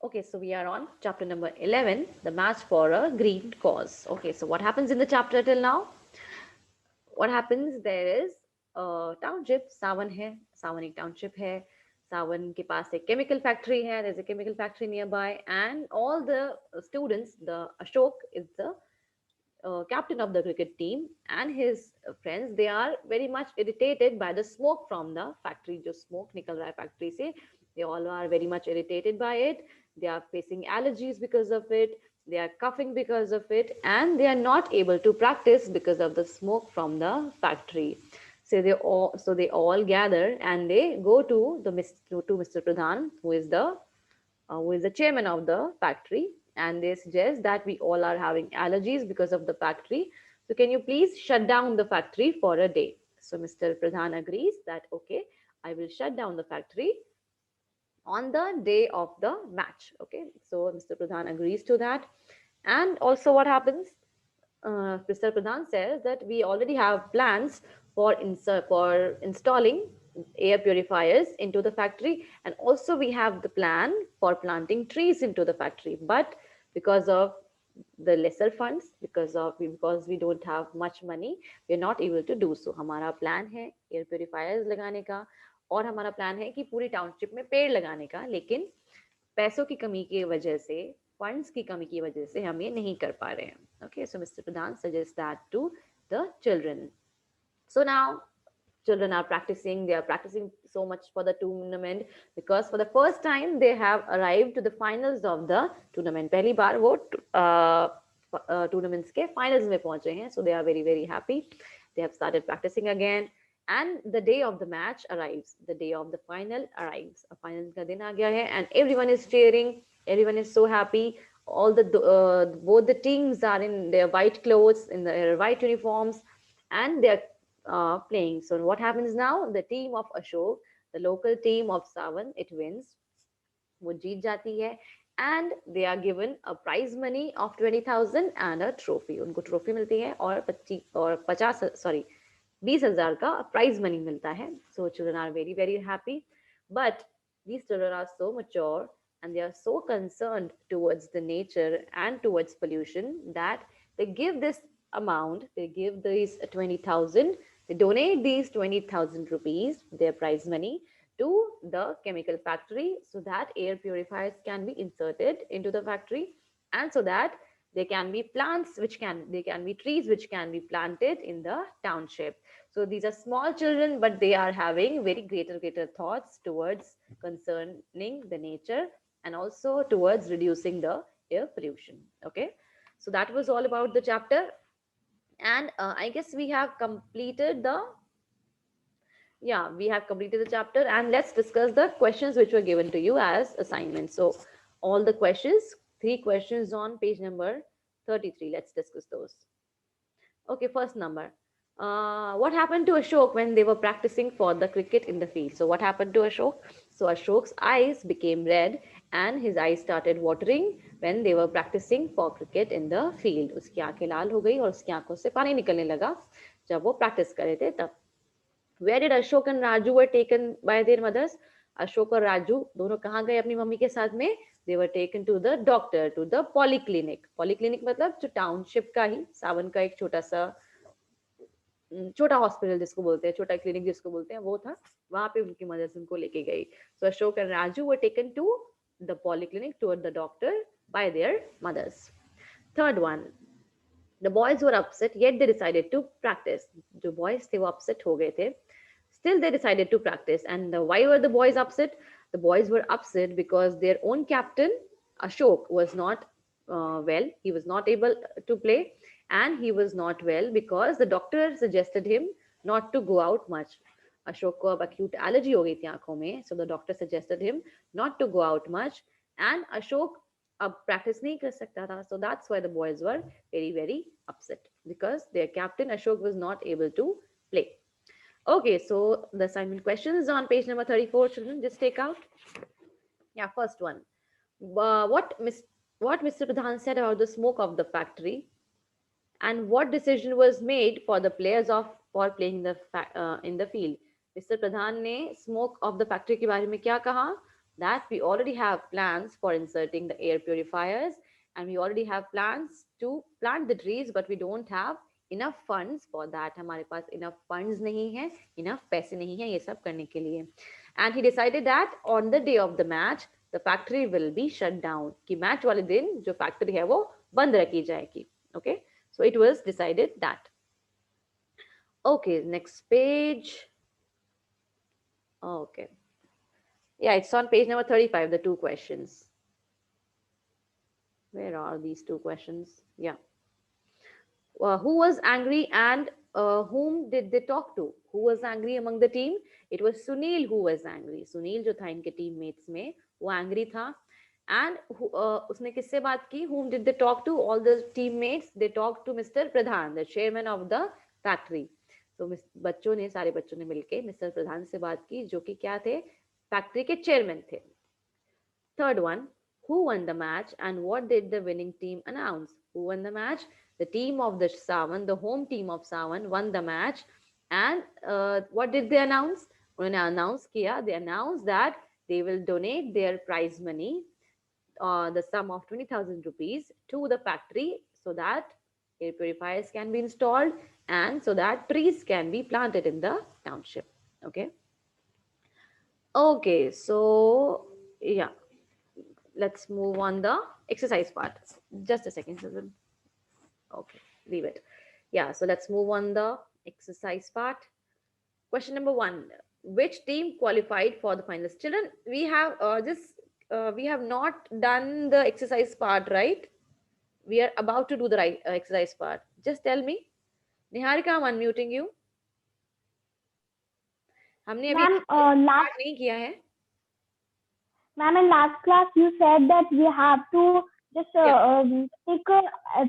Okay, so we are on chapter number 11, the match for a green cause. Okay, so what happens in the chapter till now? What happens, there is a township, Sawan है, Sawan एक township है, Sawan के पास एक chemical factory है, there's a chemical factory nearby, and all the students, the Ashok is the captain of the cricket team, and his friends, they are very much irritated by the smoke from the factory. जो smoke निकल रहा है factory से, they all are very much irritated by it. They are facing allergies because of it, they are coughing because of it, and they are not able to practice because of the smoke from the factory. So they all gather and they go to Mr. Pradhan, who is the chairman of the factory, and they suggest that we all are having allergies because of the factory. So can you please shut down the factory for a day? So Mr. Pradhan agrees that okay, I will shut down the factory on the day of the match. Okay, so Mr. Pradhan agrees to that. And also, what happens? Mr. Pradhan says that we already have plans for installing air purifiers into the factory, and also we have the plan for planting trees into the factory. But because of the lesser funds, because we don't have much money, we are not able to do so. हमारा plan है air purifiers लगाने का, और हमारा plan है कि पूरी township में पेड़ लगाने का, लेकिन पैसों की कमी की वजह से, फंड्स की कमी की वजह से हम ये नहीं कर पा रहे हैं. Okay, so Mr. Pradhan suggests that to the children. So now children are practicing, they are practicing so much for the tournament, because for the first time they have arrived to the finals of the tournament. पहली बार वो tournaments के finals में पहुंचे हैं. So they are very very happy. They have started practicing again, and the day of the match arrives, the day of the final arrives. A final का दिन आ गया है, and everyone is cheering, everyone is so happy. All the both the teams are in their white clothes, in their white uniforms, and they are playing. So what happens now? The team of Ashok, the local team of Sawan, it wins. वो जीत जाती है, and they are given a prize money of 20,000 and a trophy. उनको trophy मिलती है और 50 sorry 20,000 का prize money मिलता है. So children are very very happy, but these children are so mature and they are so concerned towards the nature and towards pollution that they give this amount, they give these 20,000, they donate these 20,000 rupees, their prize money, to the chemical factory, so that air purifiers can be inserted into the factory, and so that there can be plants which can they can be trees which can be planted in the township. So these are small children, but they are having very greater thoughts towards concerning the nature, and also towards reducing the air pollution. Okay, so that was all about the chapter, and I guess we have completed the yeah, we have completed the chapter, and let's discuss the questions which were given to you as assignments. So all the questions, 3 questions on page number 33. Let's discuss those. Okay, first number. What happened to Ashok when they were practicing for the cricket in the field? So what happened to Ashok? So Ashok's eyes became red and his eyes started watering when they were practicing for cricket in the field. उसकी आंखें लाल हो गई और उसकी आंखों से पानी निकलने लगा जब वो प्रैक्टिस कर रहे थे तब. Where did Ashok and Raju were taken by their mothers? Ashok और राजू दोनों कहाँ गए अपनी मम्मी के साथ में? They were taken to the doctor, to the polyclinic. Polyclinic मतलब जो टाउनशिप का ही, सावन का एक छोटा सा छोटा हॉस्पिटल जिसको बोलते हैं, छोटा क्लिनिक जिसको बोलते हैं, वो था. वहां पे उनकी मदर्स उनको लेके गई. So Ashok and Raju were taken to the polyclinic, to the doctor, by their mothers. Third one, the boys were upset, yet they decided to practice. जो boys थे वो upset हो गए थे. Still, they decided to practice. And why were the boys upset? The boys were upset because their own captain, Ashok, was not well. He was not able to play. And he was not well because the doctor suggested him not to go out much. Ashok को अब acute allergy हो गई थी आंखों में. So the doctor suggested him not to go out much. And Ashok अब practice नहीं कर सकता था. So that's why the boys were very, very upset. Because their captain Ashok was not able to play. Okay, so the assignment questions on page number 34, children, just take out. Yeah, first one. Uh, what, Miss, what Mr. Pradhan said about the smoke of the factory, and what decision was made for the players of for playing in the field. Mr. Pradhan ने smoke of the factory के बारे में क्या कहा, that we already have plans for inserting the air purifiers, and we already have plans to plant the trees, but we don't have enough funds for that. हमारे पास enough funds नहीं है, enough पैसे नहीं है ये सब करने के लिए. And he decided that on the day of the match, the factory will be shut down. कि match वाले दिन जो factory है वो बंद रखी जाएगी. Okay, so it was decided that. Okay, next page. Okay. Yeah, it's on page number 35, the two questions. Where are these two questions? Yeah. Who was angry and whom did they talk to? Who was angry among the team? It was Sunil who was angry. Sunil जो था इनके teammates में वो angry था. And उसने किससे बात की? Whom did they talk to? All the teammates. They talked to Mr. Pradhan, the chairman of the factory. तो बच्चों ने सारे बच्चों ने मिलके मिस्टर प्रधान से बात की जो कि क्या थे? फैक्ट्री के चेयरमैन थे. Third one, who won the match and what did the winning team announce? Who won the match? The team of the Sawan, the home team of Sawan won the match. And what did they announce? उन्होंने announce किया, they announced that they will donate their prize money, the sum of 20,000 rupees to the factory so that air purifiers can be installed and so that trees can be planted in the township. Okay. Okay, so yeah, let's move on the exercise part. Just a second, Susan. Okay, leave it. Yeah, so let's move on the exercise part. Question number 1. Which team qualified for the finals? Children, we have we have not done the exercise part, right? We are about to do the right exercise part. Just tell me. Niharika, I'm unmuting you. हमने अभी Ma'am, start नहीं किया है. Ma'am, in last class you said that we have to just tick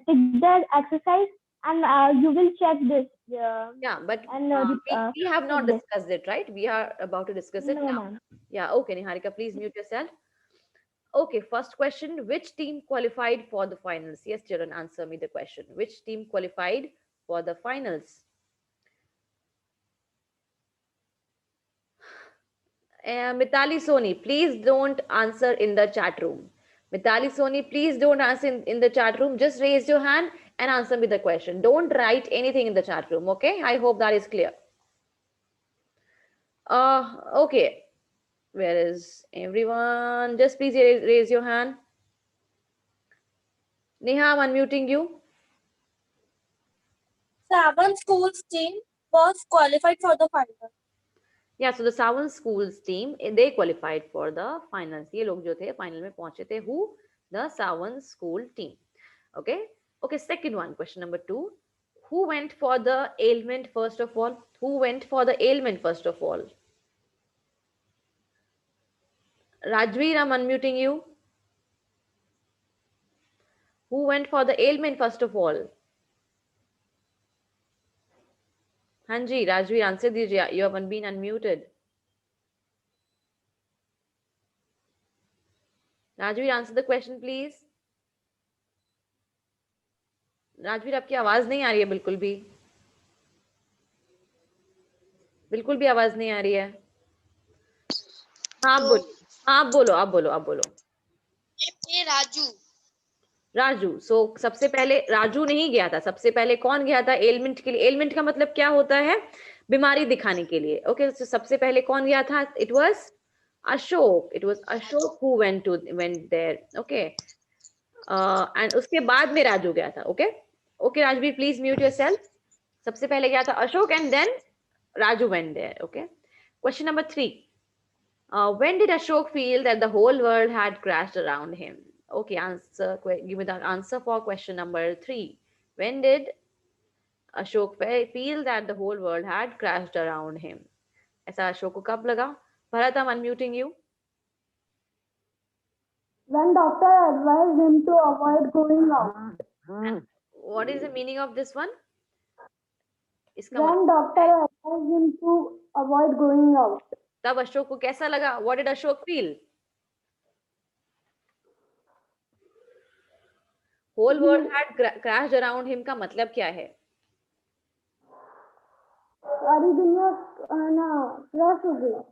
the exercise and you will check this. Yeah, but And we have not check this. discussed it, right? We are about to discuss it No, now. ma'am. Yeah, okay, Niharika, please mute yourself. Okay, first question. Which team qualified for the finals? Yes, children, answer me the question. Which team qualified for the finals? Mitali Soni, please don't answer in the chat room. Mitali Soni, please don't answer in the chat room. Just raise your hand and answer me the question. Don't write anything in the chat room, okay? I hope that is clear. Okay. Where is everyone? Just please raise your hand. Neha, I'm unmuting you. Savan School's team was qualified for the final. Yeah, so the Sawan Schools team, they qualified for the finals. ये लोग जो थे final में पहुंचे थे. Who? The Sawan School team. Okay. Okay. Second one, question number 2. Who went for the ailment first of all? Who went for the ailment first of all? Rajveer, I'm unmuting you. Who went for the ailment first of all? हाँ जी, Rajveer, answer दीजिए. You haven't been unmuted. Rajveer, answer the question, please. Rajveer, आपकी आवाज नहीं आ रही है बिल्कुल भी. बिल्कुल भी आवाज नहीं आ रही है. हाँ, आप बोलो. आप बोलो, आप बोलो, आप बोलो. राजू. राजू. सो सबसे पहले राजू नहीं गया था. सबसे पहले कौन गया था एलिमेंट के लिए? एलिमेंट का मतलब क्या होता है? बीमारी दिखाने के लिए. ओके, तो सबसे पहले कौन गया था? It was Ashok. It was Ashok who went there. Okay, and उसके बाद में राजू गया था. Okay okay Rajveer, please mute yourself. सबसे पहले गया था Ashok and then Raju went there. Okay. Question number 3. When did Ashok feel that the whole world had crashed around him? Okay, answer. Give me the answer for question number 3. When did Ashok feel that the whole world had crashed around him? ऐसा अशोक को कब लगा? Bharat, I'm unmuting you. When doctor advised him to avoid going out. What is the meaning of this one? When doctor advised him to avoid going out. तब अशोक को कैसा लगा? What did Ashok feel? Whole world had crashed around him का मतलब क्या है? सारी दुनिया ना क्रैश हो गई.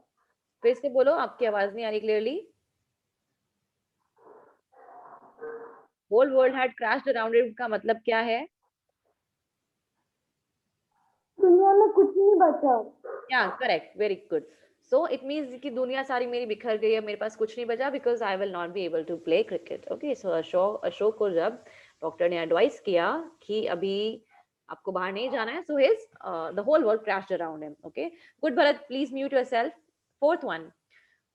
फिर से बोलो, आपकी आवाज नहीं आ रही clearly. whole world had crashed around it का मतलब क्या है? दुनिया में कुछ नहीं बचा. Yeah, correct. Very good. So it means कि दुनिया सारी मेरी बिखर गई है, मेरे पास कुछ नहीं बचा because I will not be able to play cricket. Okay, so Ashok को जब डॉक्टर ने एडवाइस किया कि अभी आपको बाहर नहीं जाना है, so his the whole world crashed around him. Okay, good Bharat, please mute yourself. Fourth one.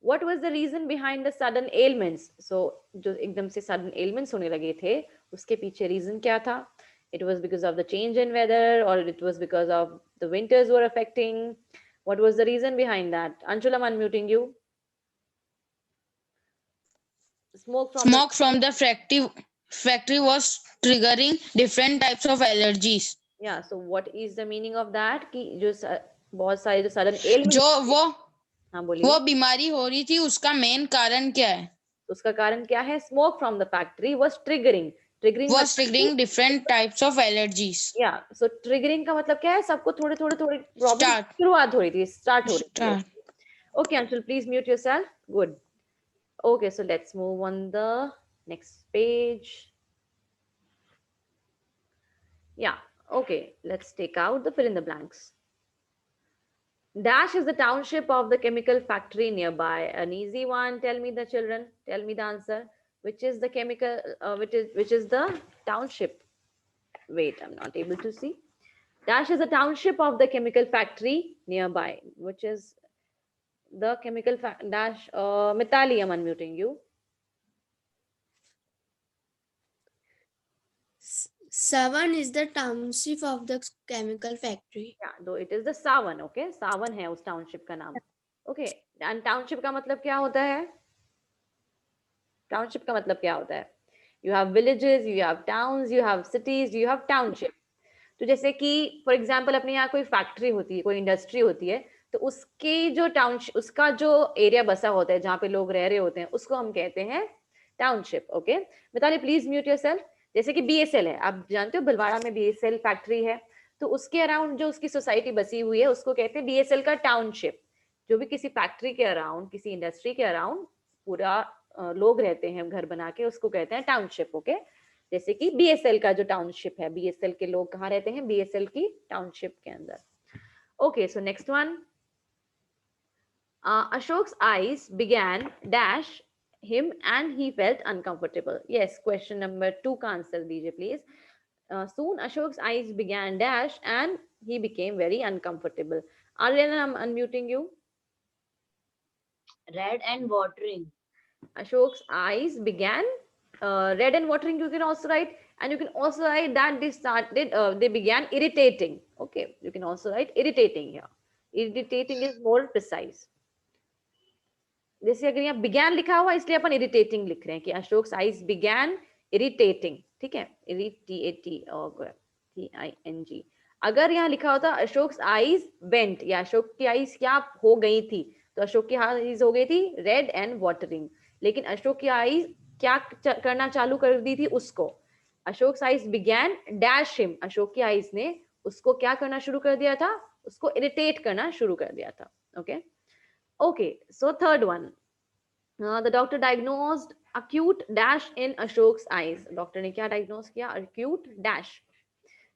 What was the reason behind the sudden ailments? So जो एकदम से sudden ailments होने लगे थे, उसके पीछे reason क्या था? It was because of the change in weather, or it was because of the winters were affecting. What was the reason behind that? Anshul, I'm unmuting you. Smoke from the factory was triggering different types of allergies. Yeah, so what is the meaning of that? कि जो बहुत सारे जो sudden ailments, जो हाँ बोलिए, वो बीमारी हो रही थी, उसका मेन कारण क्या है? उसका कारण क्या है? Smoke from the factory was triggering was triggering different types of allergies. Yeah, so triggering का मतलब क्या है? सबको थोड़े प्रॉब्लम शुरुआत हो रही थी, स्टार्ट हो रही थी. Okay, Anshul, please mute yourself. Good. Okay, so let's move on the next page. Yeah, okay, let's take out the fill in the blanks. Dash is the township of the chemical factory nearby. An easy one. Tell me the children. Tell me the answer. Which is the chemical? Which is the township? Wait, I'm not able to see. Dash is a township of the chemical factory nearby. Which is the chemical dash? Mitali, I'm unmuting you. Savan is the township of the chemical factory. Yeah, though it is the Savan. Okay, Savan है उस township का नाम. Okay, and township का मतलब क्या होता है? Township का मतलब क्या होता है? You have villages, you have towns, you have cities, you have township. तो जैसे कि फॉर एग्जाम्पल अपने यहाँ कोई फैक्ट्री होती है, कोई इंडस्ट्री होती है, तो उसके जो टाउनशिप, उसका जो एरिया बसा होता है जहाँ पे लोग रह रहे होते हैं, उसको हम कहते हैं township. Okay, Mitali please mute yourself. जैसे कि बीएसएल है, आप जानते हो भीलवाड़ा में बीएसएल फैक्ट्री है, तो उसके अराउंड जो उसकी सोसाइटी बसी हुई है उसको कहते हैं बीएसएल का टाउनशिप. जो भी किसी फैक्ट्री के अराउंड, किसी इंडस्ट्री के अराउंड पूरा लोग रहते हैं घर बना के, उसको कहते हैं टाउनशिप. ओके, जैसे कि बीएसएल का जो टाउनशिप है, बीएसएल के लोग कहाँ रहते हैं? बीएसएल की टाउनशिप के अंदर. Okay, so next one. Ashok's eyes began dash him and he felt uncomfortable. Yes, question number 2 का आंसर दीजिए please. Soon Ashok's eyes began dash and he became very uncomfortable. Aryan, I'm unmuting you. Red and watering. Ashok's eyes began red and watering. You can also write, and you can also write that they began irritating. Okay, you can also write irritating here. Irritating is more precise. जैसे अगर यहाँ began लिखा हुआ इसलिए अपन irritating लिख रहे हैं कि Ashok's eyes began irritating. ठीक है, irritating. अगर यहाँ लिखा होता Ashok's eyes went, या अशोक की आईज क्या हो गई थी, तो अशोक की आईज हो गई थी रेड एंड वाटरिंग. लेकिन अशोक की आईज क्या करना चालू कर दी थी उसको? Ashok eyes began dash him. Ashok की आईज ने उसको क्या करना शुरू कर दिया था? उसको इरिटेट करना शुरू कर दिया था. Okay okay, so third one. The doctor diagnosed acute dash in Ashok's eyes. Doctor ने क्या डायग्नोज किया? acute dash.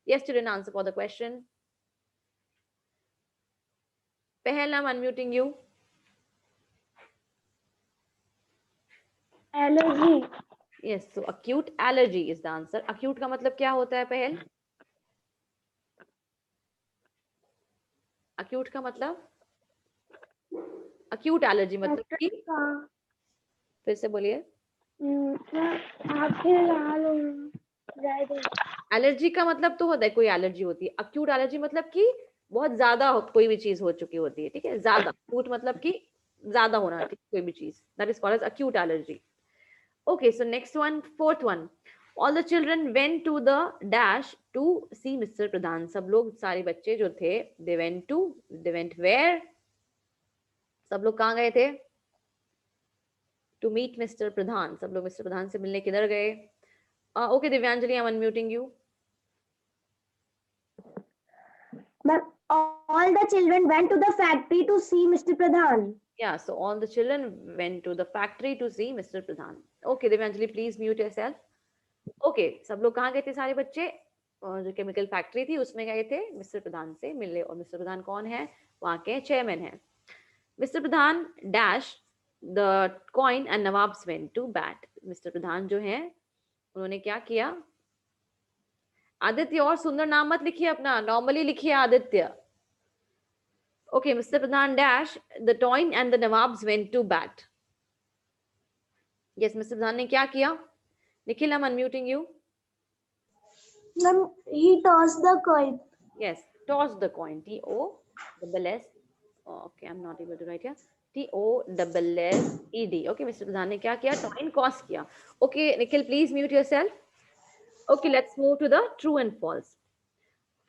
Yes, student, answer for the question. Pehel, I'm unmuting you. Allergy. Yes, so acute allergy is the answer. Acute का मतलब क्या होता है पहल? Acute का मतलब? Acute allergy मतलब कि? फिर से बोलिए. एलर्जी का मतलब तो होता है कोई एलर्जी होती है. अक्यूट एलर्जी मतलब कि बहुत ज्यादा कोई भी चीज हो चुकी होती है. ठीक है, ज्यादा. अक्यूट मतलब कि ज्यादा होना, कोई भी चीज. That is called as acute allergy. Okay, so next one, fourth one. All the children went to the dash to see Mr. Pradhan. सब लोग, सारे बच्चे जो थे, they went where? सब लोग कहाँ गए थे? To meet Mr. Pradhan. सब लोग Mr. Pradhan से मिलने किधर गए? Okay, Divyanjali, I'm unmuting you. But all the children went to the factory to see Mr. Pradhan. Yeah, so all the children went to the factory to see Mr. Pradhan. Okay, Divyanjali, please mute yourself. Okay, सब लोग कहाँ गए थे सारे बच्चे? जो chemical factory थी उसमें गए थे मिस्टर प्रधान से मिलने। और मिस्टर प्रधान कौन है? वहाँ के चेयरमैन है। Mr Pradhan dash the coin and nawabs went to bat. Mr Pradhan जो है उन्होंने क्या किया? आदित्य, और सुंदर नाम मत लिखिए अपना, नॉर्मली लिखिए Aditya. Okay, Mr Pradhan dash the coin and the nawabs went to bat. Yes, Mr Pradhan ने क्या किया? Nikhil, I'm unmuting you. Ma'am, he tossed the coin. Yes, toss the coin. T-O-double-S. Okay, I'm not able to write here. T-O-double-S-E-D. Okay, Mr. Pradhan ने क्या किया? Coin toss किया. Okay, Nikhil, please mute yourself. Okay, let's move to the true and false.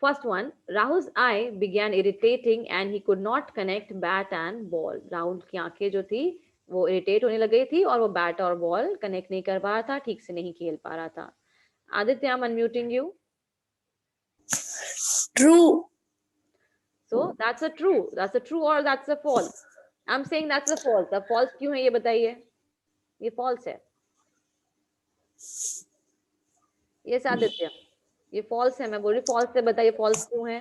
First one, Rahul's eye began irritating and he could not connect bat and ball. Rahul की आंखें जो थी वो irritate होने लग गई थी और वो बैट और बॉल कनेक्ट नहीं कर पा रहा था, ठीक से नहीं खेल पा रहा था। Aditya, I'm unmuting you. True. So that's a true. That's a true or that's a false. I'm saying that's a false. अब false क्यों है ये बताइए? ये false है। Yes आदित्य, ये false है। मैं बोल रही false है, बताइए false क्यों है?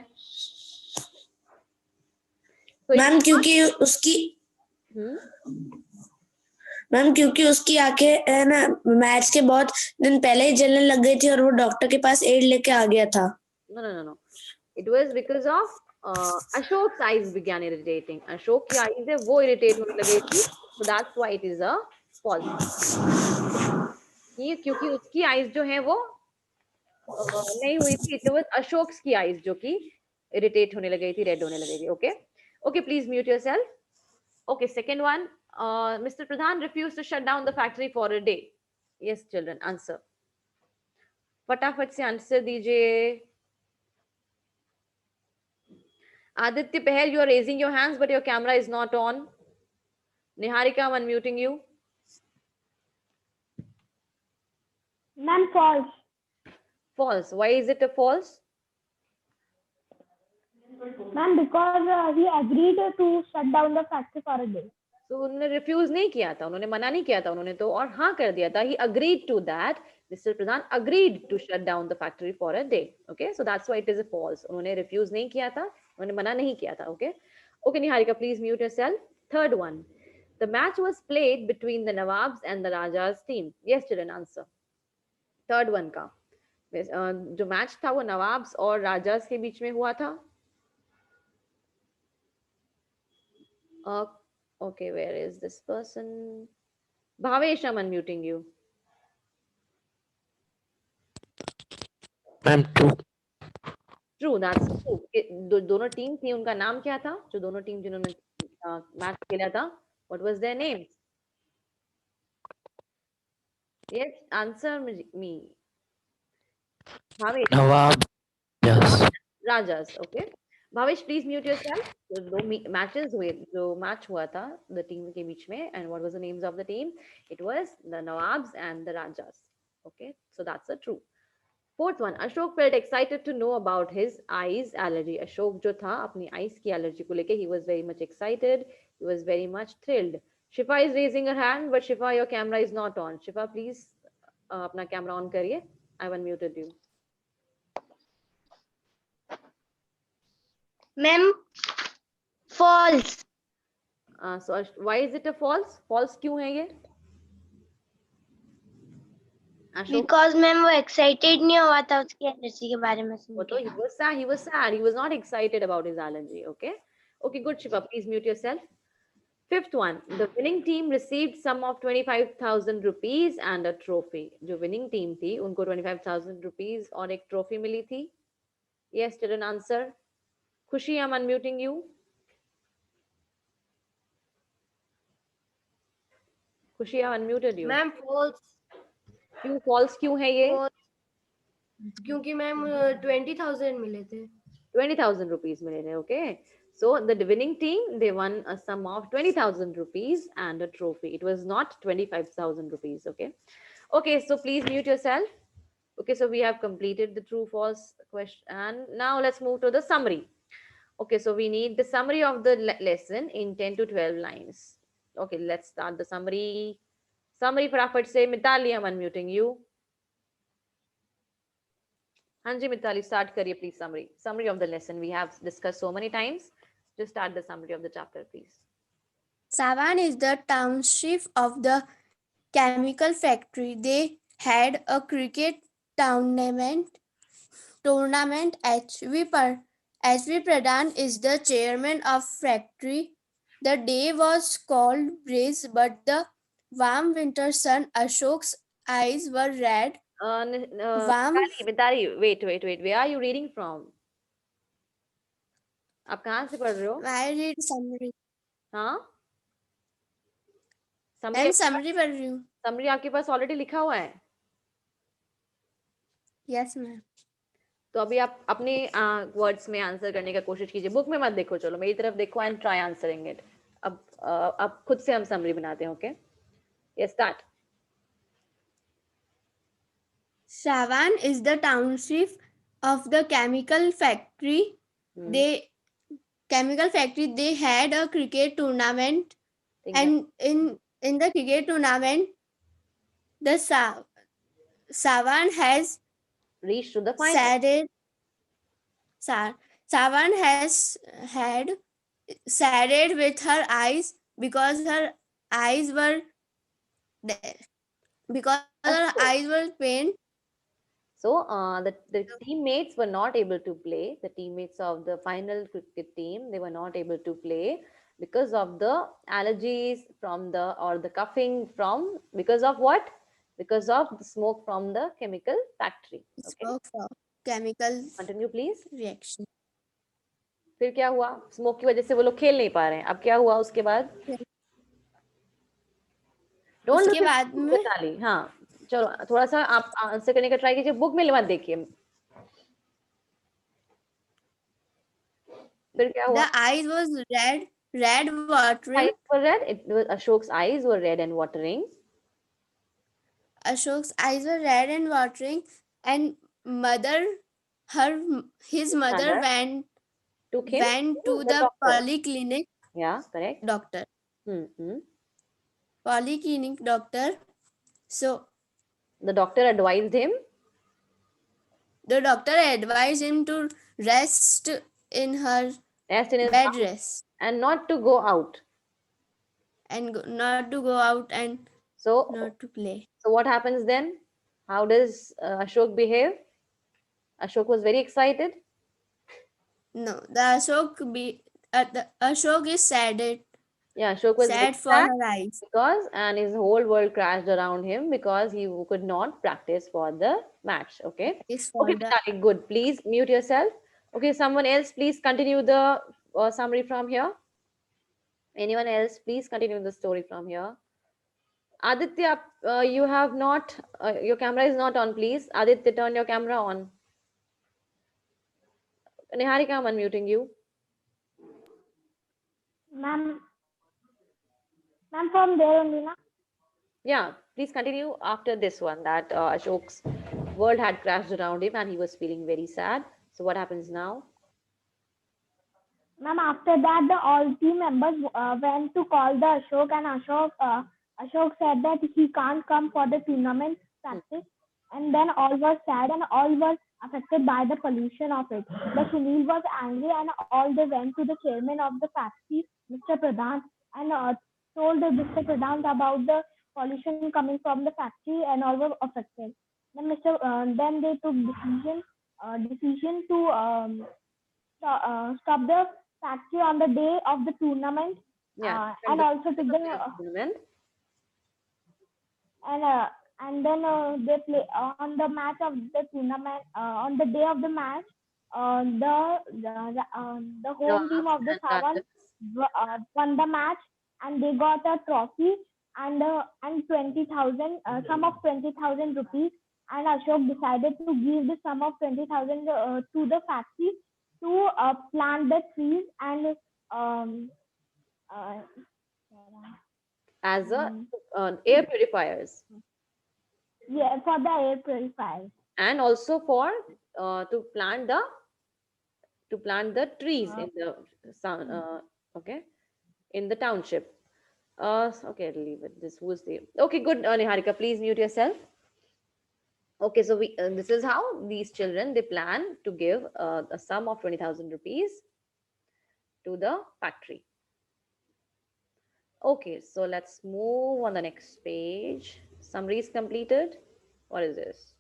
तो मैम क्योंकि उसकी मैम क्योंकि उसकी आंखें है ना मैच के बहुत दिन पहले ही जलने लग गई थी और वो डॉक्टर के पास एड लेके आ गया था। No. It was because of Ashok's eyes began irritating. Ashok की eyes है वो irritate होने लगी थी. So that's why it is a false. ये क्योंकि उसकी eyes जो है वो नहीं हुई थी. It was Ashok's की eyes जो कि irritate होने लगी थी, red होने लगी थी. Okay. Okay, please mute yourself. Okay, second one. Mr. Pradhan refused to shut down the factory for a day. Yes, children, answer. फटाफट से आंसर दीजिए. Aditya Pahel, you are raising your hands, but your camera is not on. Niharika, I'm unmuting you. Ma'am, false. False. Why is it a false? Ma'am, because he agreed to shut down the factory for a day. So उन्होंने refuse नहीं किया था, उन्होंने मना नहीं किया था, उन्होंने तो और हाँ कर दिया था. He agreed to that. Mr. Pradhan agreed to shut down the factory for a day. Okay, so that's why it is a false. उन्होंने refuse नहीं किया था, उन्होंने मना नहीं किया था. Okay, okay, Niharika, please mute yourself. Third one, the match was played between the Nawabs and the Rajas team. Yes, children, answer. Third one का जो मैच था वो नवाब्स और राजास के बीच में हुआ था. Okay, where is this person? Bhavesh, I'm unmuting you. Ma'am, true. True, that's true. दोनों टीम थी, उनका नाम क्या था? जो दोनों टीम जिन्होंने मैच खेला था, what was their names? Yes, answer me. Bhavesh. Nawab. Yes. Rajas, okay. Bhavesh, please mute yourself. जो दो matches हुए, जो match हुआ था the team के बीच में, and what was the names of the team? It was the Nawabs and the Rajas. Okay, so that's a true. Fourth one, Ashok felt excited to know about his eyes allergy. Ashok जो था अपनी eyes की allergy को लेके, he was very much excited. He was very much thrilled. Shifa is raising her hand, but Shifa, your camera is not on. Shifa, please अपना camera on करिए. I've unmuted you. Ma'am false. So why is it a false? False क्यों है ये? Ashok Because ma'am वो excited नहीं हुआ था उसकी एलर्जी के बारे में सुन वो तो के. he was sad. He was not excited about his allergy. Okay. Okay, good, Shiva. Please mute yourself. Fifth one, the winning team received sum of 25,000 rupees and a trophy. जो winning team थी, उनको 25,000 rupees और एक trophy मिली थी. Yes, student answer. Khushi, I'm unmuting you. Khushi, I unmuted you. Ma'am false क्यों false क्यों है ये? क्योंकि मैम 20,000 मिले थे. 20,000 rupees मिले थे. Okay. So the winning team, they won a sum of 20,000 rupees and a trophy. It was not 25,000 rupees. Okay. Okay. So please mute yourself. Okay. So we have completed the true false question. And now let's move to the summary. Okay. So we need the summary of the lesson in 10 to 12 lines. Okay. Let's start the summary. Summary फटाफट से. Mitali, I'm unmuting you. हाँ जी Mitali, start करिए please. Summary of the lesson we have discussed so many times. Just start the summary of the chapter please. Savan is the township of the chemical factory. They had a cricket tournament. H.V. Pradhan is the chairman of factory. The day was cold breeze, but the warm winter sun. Ashok's eyes were red. Warm. Mitali, wait. Where are you reading from? आप कहाँ से पढ़ रहे हो? I read summary. हाँ? मैं summary पढ़ रही हूँ. समरी आपके पास ऑलरेडी लिखा हुआ है. Yes, ma'am. तो अभी आप अपने वर्ड्स में आंसर करने का कोशिश कीजिए. बुक में मत देखो, चलो मेरी तरफ देखो एंड ट्राई आंसरिंग इट. अब खुद से हम समरी बनाते हैं. Okay, yes, start. Savan is the township of the chemical factory. They had a cricket tournament, and in the cricket tournament, the Savan has reached to the final. Savan has had saddened with her eyes because her eyes were pained. So the teammates were not able to play. The teammates of the final cricket team, they were not able to play because of the allergies from the coughing from, because of what? Because of the smoke from the chemical factory. Okay. Smoke from chemical Continue please. reaction. फिर क्या हुआ? Smoke की वजह से वो लोग खेल नहीं पा रहे हैं. अब क्या हुआ उसके बाद? उसके बाद में हाँ, चलो थोड़ा सा आप आंसर करने का ट्राई कीजिए. बुक में मत देखिए. फिर क्या हुआ? The eyes was red watering. Eyes were red. It was Ashok's eyes were red and watering. Ashok's eyes were red and watering, and his mother went to the polyclinic. Yeah, correct. Doctor. Mm-hmm. Polyclinic doctor. So the doctor advised him. The doctor advised him to rest in his bed rest and not to go out. Not to go out and so not to play. So what happens then? How does Ashok behave? Ashok was very excited. No, the Ashok is sad. Yeah, Ashok was sad for her eyes and his whole world crashed around him because he could not practice for the match. Okay. Okay, good. Please mute yourself. Okay, someone else, please continue the summary from here. Anyone else, please continue the story from here. Aditya, you have not, your camera is not on, please. Aditya, turn your camera on. Niharika, I'm unmuting you. Ma'am, from there only, na? Yeah, please continue after this one, that Ashok's world had crashed around him and he was feeling very sad. So what happens now? Ma'am, after that, all team members went to call the Ashok, and Ashok said that he can't come for the tournament practice. And then all were sad and all were affected by the pollution of it. But Sunil was angry and all they went to the chairman of the factory, Mr. Pradhan, and told Mr. Pradhan about the pollution coming from the factory and all were affected. Then then they took decision to stop the factory on the day of the tournament. Yeah, and also took the tournament. And then they play on the match of the tournament. On the day of the match, the home team of the Savan won the match, and they got a trophy and 20,000 sum of 20,000 rupees. And Ashok decided to give the sum of 20,000 to the factory to plant the trees and as air purifiers. Yeah, for the air purifiers. And also for to plant the trees in the okay, in the township. Okay, I'll leave it. This was the okay. Good, Niharika. Please mute yourself. Okay, so this is how these children, they plan to give a sum of 20,000 rupees to the factory. Okay, so let's move on the next page. Summary is completed. What is this?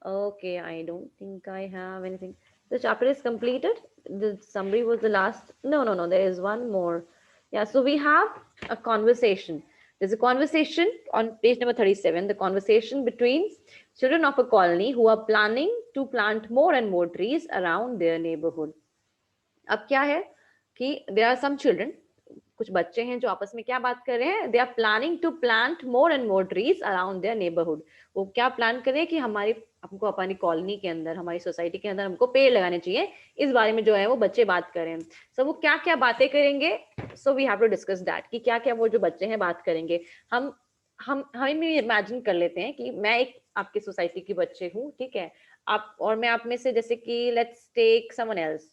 Okay, I don't think I have anything. The chapter is completed. The summary was the last. No. There is one more. Yeah, so we have a conversation. There's a conversation on page number 37. The conversation between children of a colony who are planning to plant more and more trees around their neighborhood. अब क्या है कि there are some children, कुछ बच्चे हैं जो आपस में क्या बात कर रहे हैं, they are planning to plant more and more trees around their neighbourhood. वो क्या प्लान कर रहे हैं कि हमारी हमको अपनी कॉलोनी के अंदर, हमारी सोसाइटी के अंदर हमको पेड़ लगाने चाहिए. इस बारे में जो है वो बच्चे बात कर रहे हैं. सो वो क्या क्या बातें करेंगे, so we have to discuss that कि क्या क्या वो जो बच्चे हैं बात करेंगे. हमें भी इमेजिन कर लेते हैं कि मैं एक आपकी सोसाइटी की बच्चे हूँ, ठीक है, आप और मैं आप में से, जैसे कि let's take someone else,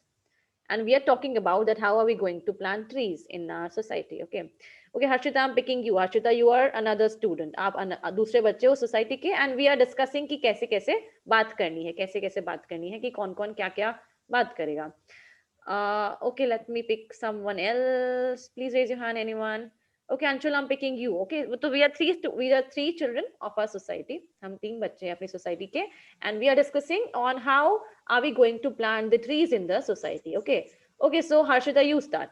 and we are talking about that how are we going to plant trees in our society. Okay, Harshita, I'm picking you. Harshita, you are another student, आप दूसरे बच्चे हो सोसाइटी के, and we are discussing कि कैसे कैसे बात करनी है, कैसे कैसे बात करनी है, कि कौन कौन क्या क्या बात करेगा. Okay, let me pick someone else. Please raise your hand, anyone. Okay, Anshul, I'm picking you. Okay, so we are three children of our society. हम तीन बच्चे हैं अपनी सोसाइटी के, and we are discussing on how are we going to plant the trees in the society. Okay, so Harshita, you start.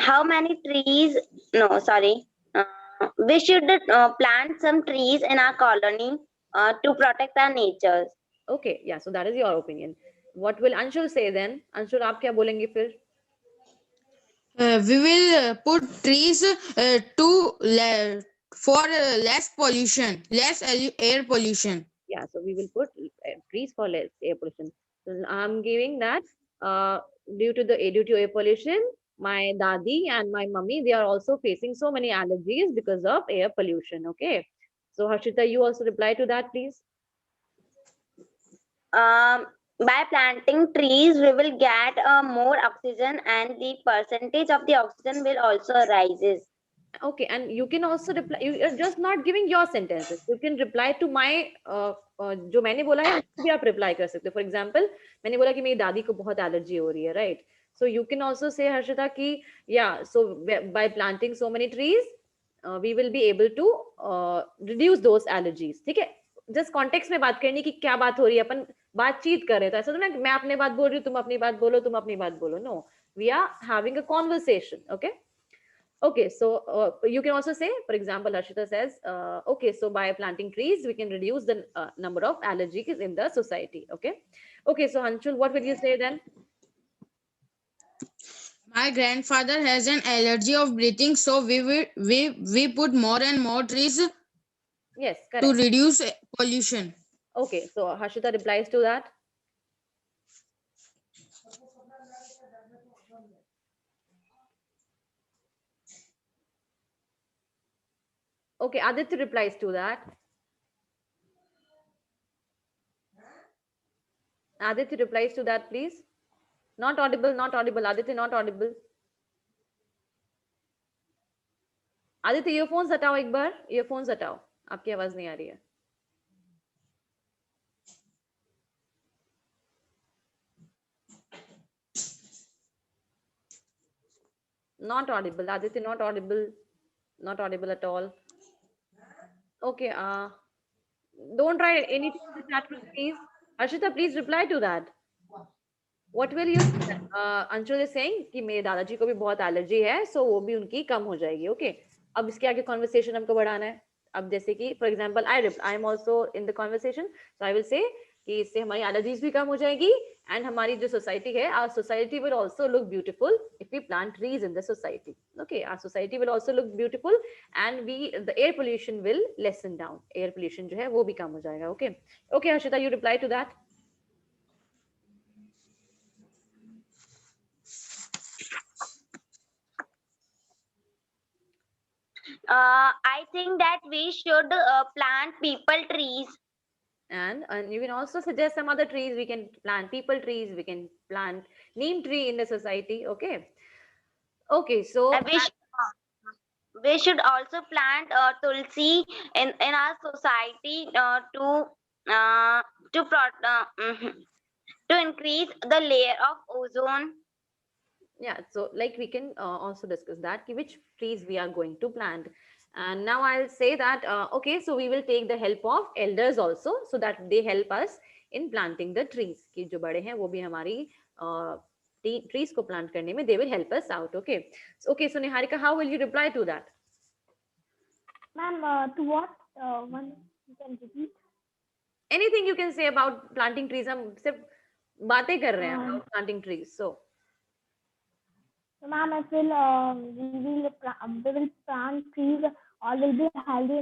How many trees? No, sorry. We should plant some trees in our colony to protect our nature. Okay, yeah, so that is your opinion. What will Anshul say then? Anshul, आप क्या बोलेंगे फिर? We will put trees for less pollution, less air pollution. Yeah, so we will put trees for less air pollution. So I'm giving that due to air pollution, my dadi and my mummy, they are also facing so many allergies because of air pollution. Okay, so Harshita, you also reply to that, please. By planting trees, we will get more oxygen, and the percentage of the oxygen will also rises. Okay, and you can also reply. You are just not giving your sentences. You can reply to my जो मैंने बोला है उसको भी आप reply कर सकते हो. For example, मैंने बोला कि मेरी दादी को बहुत allergy हो रही है, right? So you can also say, Harshita, कि yeah, so by planting so many trees, we will be able to reduce those allergies. ठीक है? Just context में बात करनी कि क्या बात हो रही है, अपन बातचीत कर रहे हैं. तो ऐसा तो ना मैं अपनी बात बोल रही हूँ, तुम अपनी बात बोलो, तुम अपनी बात बोलो. No, we are having a conversation. Okay, so you can also say, for example, Harshita says, okay, so by planting trees, we can reduce the number of allergies in the society. Okay, so Anshul, what will you say then? My grandfather has an allergy of breathing, so we put more and more trees Yes, correct. to reduce pollution. Okay, so Harshita replies to that. Okay, Aditya replies to that. Aditya replies to that, please. Not audible, not audible. Aditya, not audible. Aditya earphones हटाओ एक बार, earphones हटाओ, आपकी आवाज नहीं आ रही है. Not audible, Aditya, not audible at all. Okay, don't try anything in the chat room, please. Harshita, please reply to that. What will you say? Anshul is saying कि मेरे दादाजी को भी बहुत एलर्जी है, so वो भी उनकी कम हो जाएगी. Okay, अब इसके आगे conversation हमको बढ़ाना है. अब जैसे कि for example, I am also in the conversation, so I will say कि इससे हमारी एलर्जीज भी कम हो जाएगी, and हमारी जो सोसाइटी है, our society will also look beautiful if we plant trees in the society. Okay, our society will also look beautiful, and the air pollution will lessen down. Air pollution जो है वो भी कम हो जाएगा. Okay, Harshita, you reply to that. I think that we should plant people trees. And you can also suggest some other trees. We can plant people trees. We can plant neem tree in the society. Okay, so we should also plant tulsi in our society to to increase the layer of ozone. Yeah, so like we can also discuss that which trees we are going to plant. And now I'll say that okay, so we will take the help of elders also, so that they help us in planting the trees. कि जो बड़े हैं वो भी हमारी trees को plant करने में they will help us out. Okay, so Niharika, how will you reply to that? Ma'am, to what? One you can repeat. Anything you can say about planting trees. हम सिर्फ बातें कर रहे हैं हाँ. about planting trees. So So, ma'am, I feel we will plant trees. All will be healthy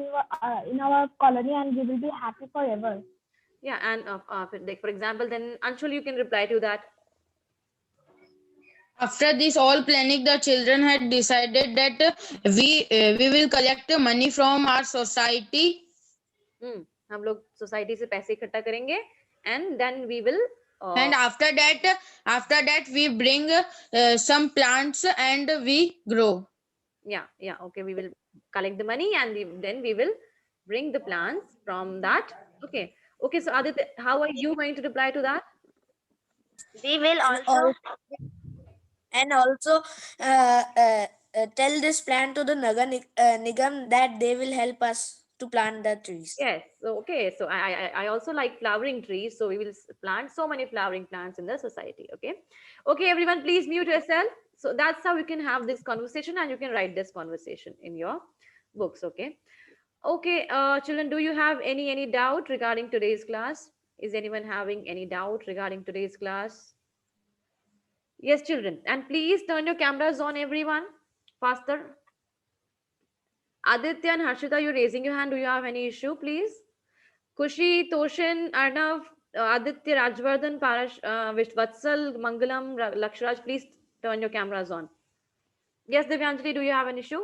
in our colony, and we will be happy forever. yeah, and like for example, then Anshul, you can reply to that. After this all planning, the children had decided that we will collect money from our society. हम लोग society से पैसे इकट्ठा करेंगे and then we will And after that we bring some plants and we grow. yeah, okay, we will collect the money and then we will bring the plants from that. Okay, so Aditya, how are you going to reply to that? We will And also also tell this plan to the Nagar Nigam that they will help us to plant the trees. Yes, so okay, so I also like flowering trees, so we will plant so many flowering plants in the society. Okay, everyone, please mute yourself. So that's how you can have this conversation, and you can write this conversation in your books. Okay, children, do you have any doubt regarding today's class? Is anyone having any doubt regarding today's class? Yes, children, and please turn your cameras on, everyone, faster. Aditya and Harshita, you're raising your hand. Do you have any issue, please? Kushi, Toshin, Arnav, Aditya, Rajvardhan, Parash, Vatsal, Mangalam, Lakshraj, please turn your cameras on. Yes, Divyanjali, do you have an issue?